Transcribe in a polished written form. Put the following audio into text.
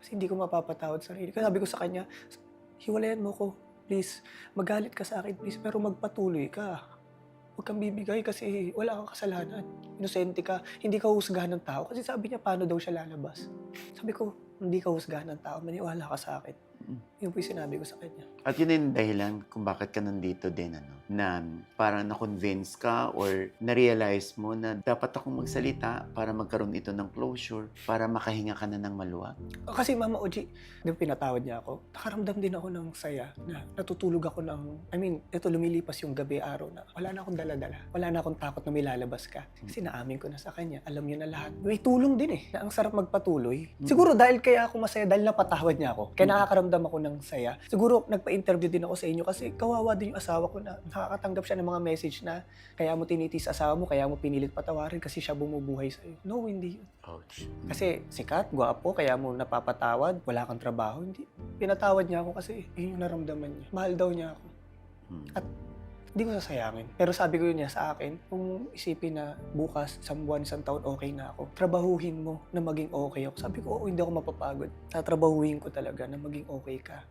Kasi hindi ko mapapatawad sarili ko. Sabi ko sa kanya, hiwalayan mo ko, please. Magalit ka sa akin, please, pero magpatuloy ka. Huwag kang bibigay kasi wala kang kasalanan. Inosente ka, hindi ka husgahan ng tao. Kasi sabi niya, paano daw siya lalabas? Sabi ko, hindi ka husgahan ng tao, maniwala ka sa akin. Mm. Yun po yung sinabi ko sa kanya. At yun yung dahilan kung bakit ka nandito din, ano, na parang na-convince ka or na-realize mo na dapat akong magsalita para magkaroon ito ng closure, para makahinga ka na ng maluwag. Kasi Mama Oji, di ba pinatawad niya ako? Nakaramdam din ako ng saya na natutulog ako ito lumilipas yung gabi araw na wala na akong dala-dala. Wala na akong takot na may lalabas ka. Kasi naamin ko na sa kanya, alam niya na lahat. May tulong din na ang sarap magpatuloy. Siguro dahil kaya ako masaya, dahil napatawad niya ako. Kaya nakakaramdam ako ng saya. Siguro nagpa-interview din ako sa inyo kasi kawawa din yung asawa ko na nakakatanggap siya ng mga message na kaya mo tinitis asawa mo, kaya mo pinilit patawarin kasi siya bumubuhay sa'yo. No, hindi yun. Ouch. Kasi sikat, gwapo, kaya mo napapatawad, wala kang trabaho. Hindi. Pinatawad niya ako kasi yun yung naramdaman niya. Mahal daw niya ako. At hindi ko sasayangin. Pero sabi ko yun niya sa akin, kung isipin na bukas, isang buwan, isang taon, okay na ako. Trabahuhin mo na maging okay ako. Sabi ko, oo, hindi ako mapapagod. Tatrabahuhin ko talaga na maging okay ka.